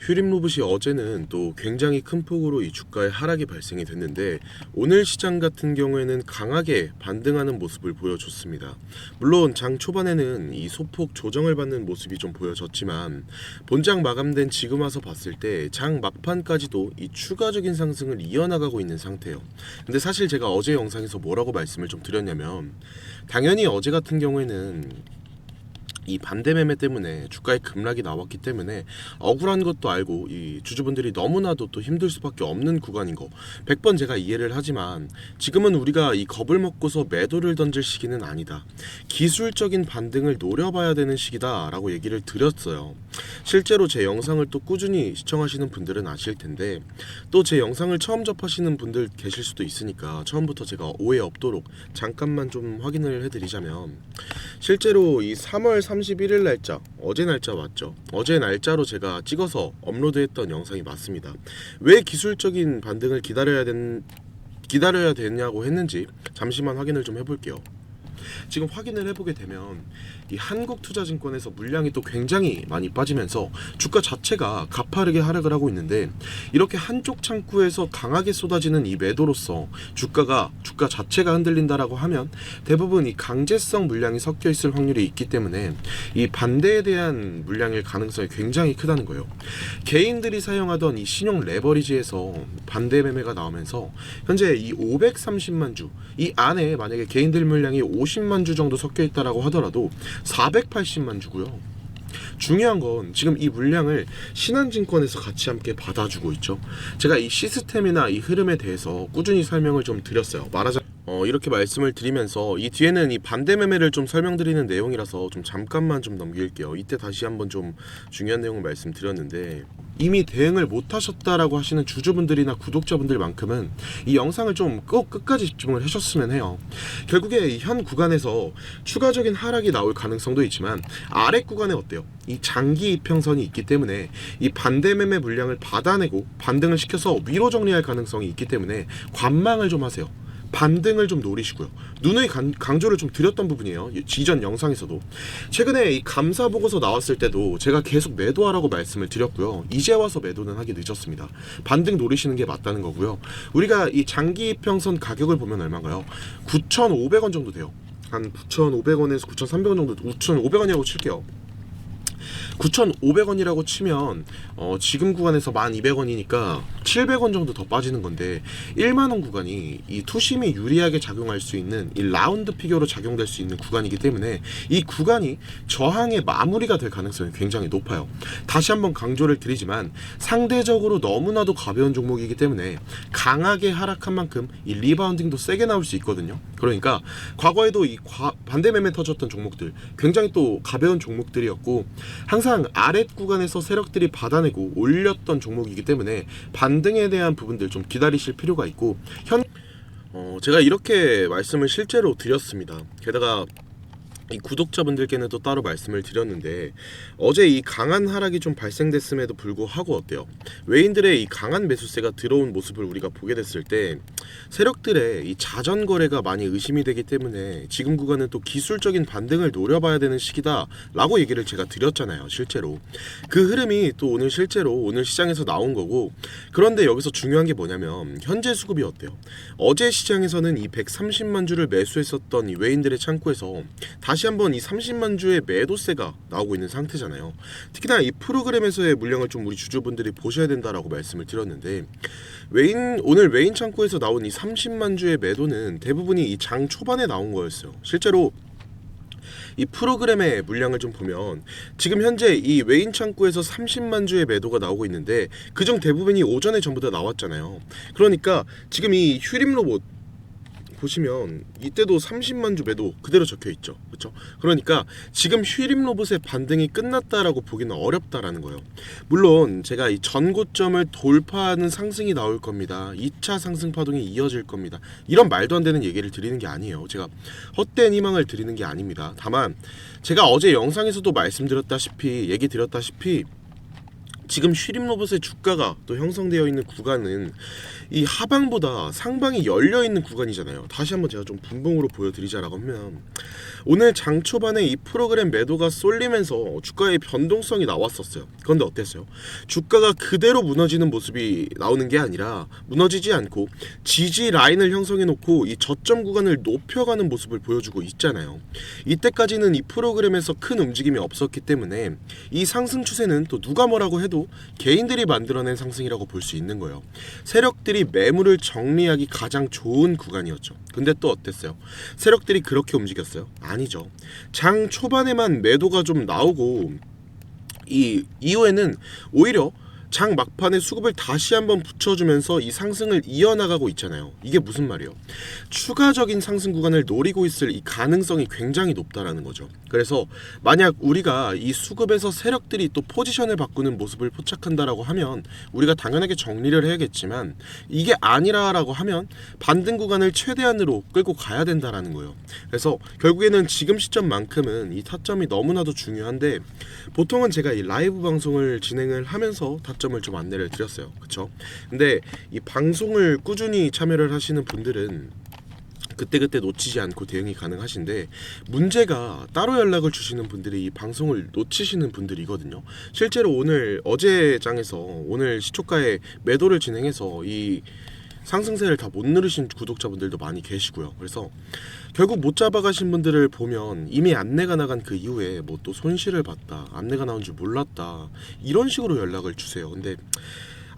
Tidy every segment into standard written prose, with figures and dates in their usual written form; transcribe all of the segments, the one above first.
휴림 로봇이 어제는 또 굉장히 큰 폭으로 이 주가의 하락이 발생이 됐는데 오늘 시장 같은 경우에는 강하게 반등하는 모습을 보여줬습니다. 물론 장 초반에는 이 소폭 조정을 받는 모습이 좀 보여졌지만 본장 마감된 지금 와서 봤을 때 장 막판까지도 이 추가적인 상승을 이어나가고 있는 상태예요. 근데 사실 제가 어제 영상에서 뭐라고 말씀을 좀 드렸냐면 당연히 어제 같은 경우에는 이 반대 매매 때문에 주가의 급락이 나왔기 때문에 억울한 것도 알고 이 주주분들이 너무나도 또 힘들 수밖에 없는 구간인 거 100번 제가 이해를 하지만 지금은 우리가 이 겁을 먹고서 매도를 던질 시기는 아니다. 기술적인 반등을 노려봐야 되는 시기다 라고 얘기를 드렸어요. 실제로 제 영상을 또 꾸준히 시청하시는 분들은 아실 텐데 또 제 영상을 처음 접하시는 분들 계실 수도 있으니까 처음부터 제가 오해 없도록 잠깐만 좀 확인을 해드리자면 실제로 이 3월 31일 날짜, 어제 날짜 맞죠? 어제 날짜로 제가 찍어서 업로드했던 영상이 맞습니다. 왜 기술적인 반등을 기다려야 되냐고 했는지 잠시만 확인을 좀 해볼게요. 지금 확인을 해보게 되면 이 한국투자증권에서 물량이 또 굉장히 많이 빠지면서 주가 자체가 가파르게 하락을 하고 있는데 이렇게 한쪽 창구에서 강하게 쏟아지는 이 매도로서 주가 자체가 흔들린다라고 하면 대부분 이 강제성 물량이 섞여 있을 확률이 있기 때문에 이 반대에 대한 물량일 가능성이 굉장히 크다는 거예요. 개인들이 사용하던 이 신용 레버리지에서 반대 매매가 나오면서 현재 이 530만 주 이 안에 만약에 개인들 물량이 50만 주 정도 섞여 있다라고 하더라도 480만 주고요. 중요한 건 지금 이 물량을 신한증권에서 같이 함께 받아주고 있죠. 제가 이 시스템이나 이 흐름에 대해서 꾸준히 설명을 좀 드렸어요. 이렇게 말씀을 드리면서 이 뒤에는 이 반대 매매를 좀 설명드리는 내용이라서 좀 잠깐만 좀 넘길게요. 이때 다시 한번 좀 중요한 내용을 말씀드렸는데 이미 대응을 못하셨다라고 하시는 주주분들이나 구독자분들만큼은 이 영상을 좀 꼭 끝까지 집중을 하셨으면 해요. 결국에 이 현 구간에서 추가적인 하락이 나올 가능성도 있지만 아래 구간에 어때요? 이 장기 이평선이 있기 때문에 이 반대 매매 물량을 받아내고 반등을 시켜서 위로 정리할 가능성이 있기 때문에 관망을 좀 하세요. 반등을 좀 노리시고요. 누누이 강조를 좀 드렸던 부분이에요. 이전 영상에서도 최근에 이 감사 보고서 나왔을 때도 제가 계속 매도하라고 말씀을 드렸고요. 이제 와서 매도는 하기 늦었습니다. 반등 노리시는 게 맞다는 거고요. 우리가 이 장기 이평선 가격을 보면 얼마인가요? 9,500원 정도 돼요. 한 9,500원에서 9,300원 정도, 9,500원이라고 칠게요. 9,500원이라고 치면 지금 구간에서 1,200원이니까 700원 정도 더 빠지는 건데 1만원 구간이 이 투심이 유리하게 작용할 수 있는 이 라운드 피겨로 작용될 수 있는 구간이기 때문에 이 구간이 저항의 마무리가 될 가능성이 굉장히 높아요. 다시 한번 강조를 드리지만 상대적으로 너무나도 가벼운 종목이기 때문에 강하게 하락한 만큼 이 리바운딩도 세게 나올 수 있거든요. 그러니까 과거에도 이 반대 매매 터졌던 종목들 굉장히 또 가벼운 종목들이었고 항상 아랫 구간에서 세력들이 받아내고 올렸던 종목이기 때문에 반등에 대한 부분들 좀 기다리실 필요가 있고 제가 이렇게 말씀을 실제로 드렸습니다. 게다가 이 구독자분들께는 또 따로 말씀을 드렸는데 어제 이 강한 하락이 좀 발생됐음에도 불구하고 어때요? 외인들의 이 강한 매수세가 들어온 모습을 우리가 보게 됐을 때 세력들의 이 자전 거래가 많이 의심이 되기 때문에 지금 구간은 또 기술적인 반등을 노려봐야 되는 시기다 라고 얘기를 제가 드렸잖아요. 실제로 그 흐름이 또 오늘 실제로 오늘 시장에서 나온 거고, 그런데 여기서 중요한 게 뭐냐면 현재 수급이 어때요? 어제 시장에서는 이 130만 주를 매수했었던 이 외인들의 창구에서 다시 한번 이 30만 주의 매도세가 나오고 있는 상태잖아요. 특히나 이 프로그램에서의 물량을 좀 우리 주주분들이 보셔야 된다라고 말씀을 드렸는데 오늘 외인 창구에서 나온 이 30만 주의 매도는 대부분이 이 장 초반에 나온 거였어요. 실제로 이 프로그램의 물량을 좀 보면 지금 현재 이 외인 창구에서 30만 주의 매도가 나오고 있는데 그중 대부분이 오전에 전부 다 나왔잖아요. 그러니까 지금 이 휴림 로봇 보시면 이때도 30만 주 매도 그대로 적혀 있죠. 그렇죠? 그러니까 지금 휴림 로봇의 반등이 끝났다라고 보기는 어렵다라는 거예요. 물론 제가 이 전고점을 돌파하는 상승이 나올 겁니다. 2차 상승 파동이 이어질 겁니다. 이런 말도 안 되는 얘기를 드리는 게 아니에요. 제가 헛된 희망을 드리는 게 아닙니다. 다만 제가 어제 영상에서도 말씀드렸다시피 얘기 드렸다시피 지금 슈림 로봇의 주가가 또 형성되어 있는 구간은 이 하방보다 상방이 열려 있는 구간이잖아요. 다시 한번 제가 좀 분봉으로 보여드리자라고 하면 오늘 장 초반에 이 프로그램 매도가 쏠리면서 주가의 변동성이 나왔었어요. 그런데 어땠어요? 주가가 그대로 무너지는 모습이 나오는 게 아니라 무너지지 않고 지지 라인을 형성해 놓고 이 저점 구간을 높여가는 모습을 보여주고 있잖아요. 이때까지는 이 프로그램에서 큰 움직임이 없었기 때문에 이 상승 추세는 또 누가 뭐라고 해도 개인들이 만들어낸 상승이라고 볼 수 있는 거예요. 세력들이 매물을 정리하기 가장 좋은 구간이었죠. 근데 또 어땠어요? 세력들이 그렇게 움직였어요? 아니죠. 장 초반에만 매도가 좀 나오고 이 이후에는 오히려 장 막판에 수급을 다시 한번 붙여주면서 이 상승을 이어나가고 있잖아요. 이게 무슨 말이에요? 추가적인 상승 구간을 노리고 있을 이 가능성이 굉장히 높다라는 거죠. 그래서 만약 우리가 이 수급에서 세력들이 또 포지션을 바꾸는 모습을 포착한다라고 하면 우리가 당연하게 정리를 해야겠지만 이게 아니라라고 하면 반등 구간을 최대한으로 끌고 가야 된다라는 거예요. 그래서 결국에는 지금 시점만큼은 이 타점이 너무나도 중요한데 보통은 제가 이 라이브 방송을 진행을 하면서 타점을 좀 안내를 드렸어요. 그쵸? 근데 이 방송을 꾸준히 참여를 하시는 분들은 그때그때 놓치지 않고 대응이 가능하신데 문제가 따로 연락을 주시는 분들이 이 방송을 놓치시는 분들이거든요. 실제로 오늘 어제 장에서 오늘 시초가에 매도를 진행해서 이 상승세를 다 못 누르신 구독자분들도 많이 계시고요. 그래서 결국 못 잡아가신 분들을 보면 이미 안내가 나간 그 이후에 뭐 또 손실을 봤다, 안내가 나온 줄 몰랐다 이런 식으로 연락을 주세요. 근데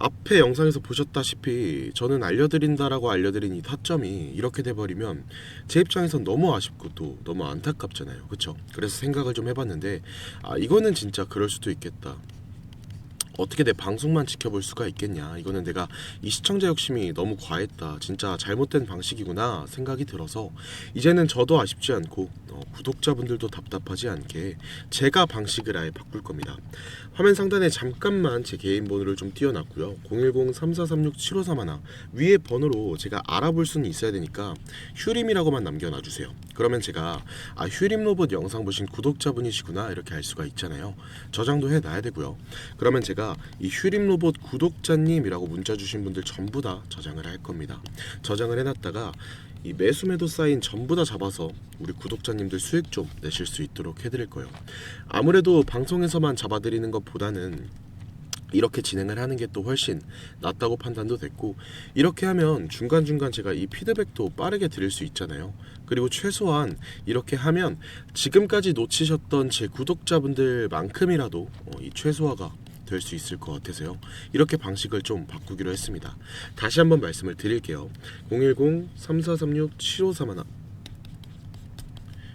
앞에 영상에서 보셨다시피 저는 알려드린다라고 알려드린 이 타점이 이렇게 돼버리면 제 입장에선 너무 아쉽고 또 너무 안타깝잖아요. 그쵸? 그래서 생각을 좀 해봤는데 이거는 진짜 그럴 수도 있겠다. 어떻게 내 방송만 지켜볼 수가 있겠냐, 이거는 내가 이 시청자 욕심이 너무 과했다, 진짜 잘못된 방식이구나 생각이 들어서 이제는 저도 아쉽지 않고 구독자분들도 답답하지 않게 제가 방식을 아예 바꿀 겁니다. 화면 상단에 잠깐만 제 개인 번호를 좀 띄워놨고요. 010-3436-7531 위에 번호로 제가 알아볼 수는 있어야 되니까 휴림이라고만 남겨놔주세요. 그러면 제가 휴림 로봇 영상 보신 구독자분이시구나 이렇게 알 수가 있잖아요. 저장도 해놔야 되고요. 그러면 제가 이 휴림 로봇 구독자님이라고 문자 주신 분들 전부 다 저장을 할 겁니다. 저장을 해놨다가 이 매수 매도 사인 전부 다 잡아서 우리 구독자님들 수익 좀 내실 수 있도록 해드릴 거예요. 아무래도 방송에서만 잡아드리는 것보다는 이렇게 진행을 하는 게 또 훨씬 낫다고 판단도 됐고, 이렇게 하면 중간중간 제가 이 피드백도 빠르게 드릴 수 있잖아요. 그리고 최소한 이렇게 하면 지금까지 놓치셨던 제 구독자분들만큼이라도 이 최소화가 될 수 있을 것 같아서요. 이렇게 방식을 좀 바꾸기로 했습니다. 다시 한번 말씀을 드릴게요. 010-3436-7531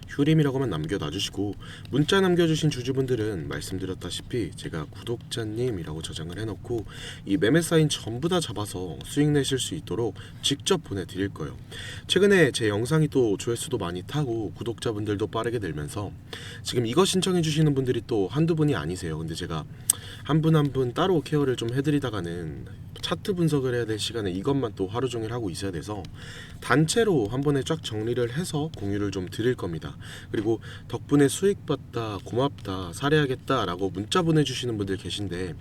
휴림이라고만 남겨놔주시고 문자 남겨주신 주주분들은 말씀드렸다시피 제가 구독자님이라고 저장을 해놓고 이 매매 사인 전부 다 잡아서 수익 내실 수 있도록 직접 보내드릴 거예요. 최근에 제 영상이 또 조회수도 많이 타고 구독자분들도 빠르게 늘면서 지금 이거 신청해 주시는 분들이 또 한두 분이 아니세요. 근데 제가 한 분 한 분 따로 케어를 좀 해드리다가는 차트 분석을 해야 될 시간에 이것만 또 하루 종일 하고 있어야 돼서 단체로 한 번에 쫙 정리를 해서 공유를 좀 드릴 겁니다. 그리고 덕분에 수익 봤다, 고맙다, 사례하겠다 라고 문자 보내주시는 분들 계신데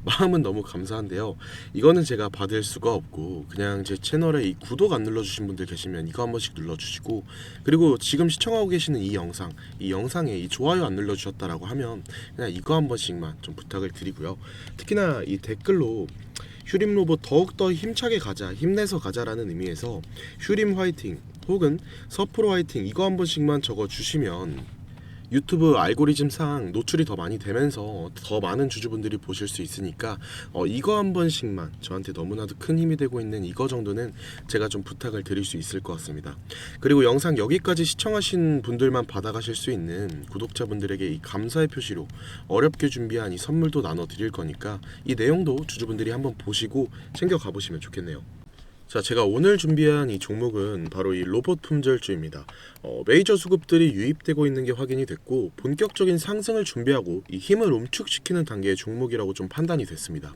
마음은 너무 감사한데요. 이거는 제가 받을 수가 없고 그냥 제 채널에 이 구독 안 눌러주신 분들 계시면 이거 한 번씩 눌러주시고, 그리고 지금 시청하고 계시는 이 영상에 이 좋아요 안 눌러주셨다라고 하면 그냥 이거 한 번씩만 좀 부탁을 드리고요. 특히나 이 댓글로 휴림 로봇 더욱더 힘차게 가자, 힘내서 가자라는 의미에서 휴림 화이팅 혹은 서프로 화이팅 이거 한 번씩만 적어주시면 유튜브 알고리즘상 노출이 더 많이 되면서 더 많은 주주분들이 보실 수 있으니까 이거 한 번씩만, 저한테 너무나도 큰 힘이 되고 있는 이거 정도는 제가 좀 부탁을 드릴 수 있을 것 같습니다. 그리고 영상 여기까지 시청하신 분들만 받아가실 수 있는 구독자분들에게 이 감사의 표시로 어렵게 준비한 이 선물도 나눠 드릴 거니까 이 내용도 주주분들이 한번 보시고 챙겨 가보시면 좋겠네요. 자, 제가 오늘 준비한 이 종목은 바로 이 로봇 품절주입니다. 메이저 수급들이 유입되고 있는 게 확인이 됐고 본격적인 상승을 준비하고 이 힘을 움축시키는 단계의 종목이라고 좀 판단이 됐습니다.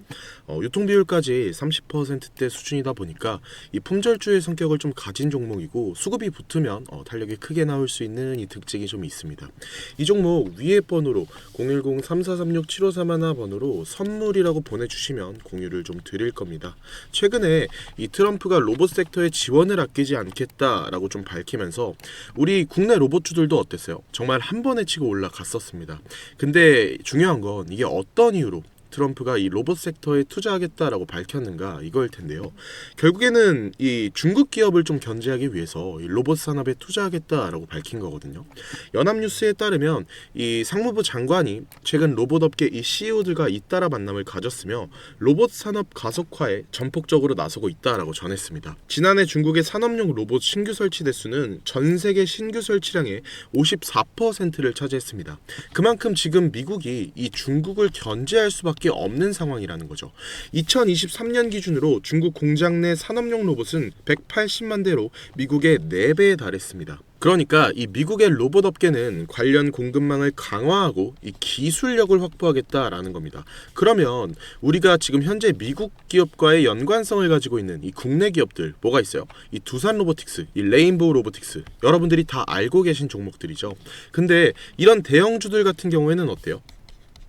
유통 비율까지 30%대 수준이다 보니까 이 품절주의 성격을 좀 가진 종목이고 수급이 붙으면 탄력이 크게 나올 수 있는 이 특징이 좀 있습니다. 이 종목 위에 번호로 010-3436-7531 번호로 선물이라고 보내주시면 공유를 좀 드릴 겁니다. 최근에 이 트럼프가 로봇 섹터에 지원을 아끼지 않겠다라고 좀 밝히면서 우리 국내 로봇주들도 어땠어요? 정말 한 번에 치고 올라갔었습니다. 근데 중요한 건 이게 어떤 이유로 트럼프가 이 로봇 섹터에 투자하겠다라고 밝혔는가 이거일 텐데요. 결국에는 이 중국 기업을 좀 견제하기 위해서 이 로봇 산업에 투자하겠다라고 밝힌 거거든요. 연합뉴스에 따르면 이 상무부 장관이 최근 로봇 업계 이 CEO들과 잇따라 만남을 가졌으며 로봇 산업 가속화에 전폭적으로 나서고 있다라고 전했습니다. 지난해 중국의 산업용 로봇 신규 설치 대수는 전 세계 신규 설치량의 54%를 차지했습니다. 그만큼 지금 미국이 이 중국을 견제할 수밖에 없는 상황이라는 거죠. 2023년 기준으로 중국 공장 내 산업용 로봇은 180만 대로 미국의 4배에 달했습니다. 그러니까 이 미국의 로봇 업계는 관련 공급망을 강화하고 이 기술력을 확보하겠다라는 겁니다. 그러면 우리가 지금 현재 미국 기업과의 연관성을 가지고 있는 이 국내 기업들 뭐가 있어요? 이 두산 로보틱스, 이 레인보우 로보틱스 여러분들이 다 알고 계신 종목들이죠. 근데 이런 대형주들 같은 경우에는 어때요?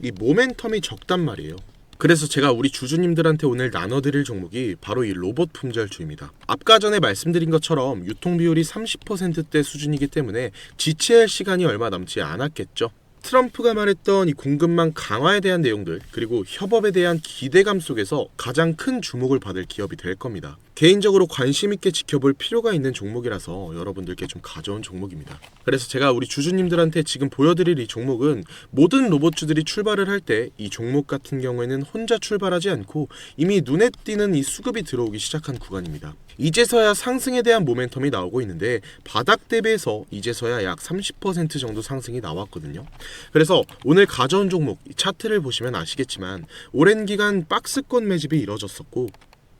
이 모멘텀이 적단 말이에요. 그래서 제가 우리 주주님들한테 오늘 나눠드릴 종목이 바로 이 로봇 품절주입니다. 아까 전에 말씀드린 것처럼 유통 비율이 30%대 수준이기 때문에 지체할 시간이 얼마 남지 않았겠죠. 트럼프가 말했던 이 공급망 강화에 대한 내용들 그리고 협업에 대한 기대감 속에서 가장 큰 주목을 받을 기업이 될 겁니다. 개인적으로 관심 있게 지켜볼 필요가 있는 종목이라서 여러분들께 좀 가져온 종목입니다. 그래서 제가 우리 주주님들한테 지금 보여드릴 이 종목은 모든 로봇주들이 출발을 할 때 이 종목 같은 경우에는 혼자 출발하지 않고 이미 눈에 띄는 이 수급이 들어오기 시작한 구간입니다. 이제서야 상승에 대한 모멘텀이 나오고 있는데 바닥 대비해서 이제서야 약 30% 정도 상승이 나왔거든요. 그래서 오늘 가져온 종목 차트를 보시면 아시겠지만 오랜 기간 박스권 매집이 이뤄졌었고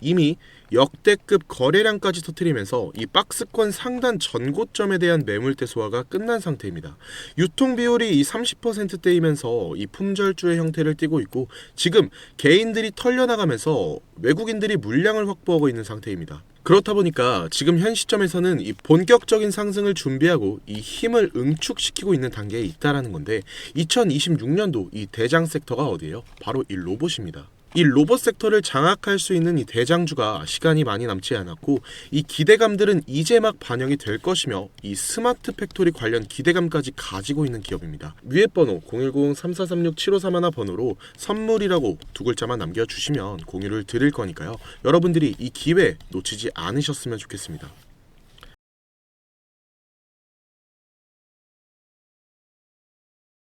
이미 역대급 거래량까지 터뜨리면서 이 박스권 상단 전고점에 대한 매물대 소화가 끝난 상태입니다. 유통 비율이 이 30%대이면서 이 품절주의 형태를 띠고 있고 지금 개인들이 털려나가면서 외국인들이 물량을 확보하고 있는 상태입니다. 그렇다 보니까 지금 현 시점에서는 이 본격적인 상승을 준비하고 이 힘을 응축시키고 있는 단계에 있다라는 건데 2026년도 이 대장 섹터가 어디예요? 바로 이 로봇입니다. 이 로봇 섹터를 장악할 수 있는 이 대장주가 시간이 많이 남지 않았고 이 기대감들은 이제 막 반영이 될 것이며 이 스마트 팩토리 관련 기대감까지 가지고 있는 기업입니다. 위에 번호 010-3436-7531 번호로 선물이라고 두 글자만 남겨주시면 공유를 드릴 거니까요. 여러분들이 이 기회 놓치지 않으셨으면 좋겠습니다.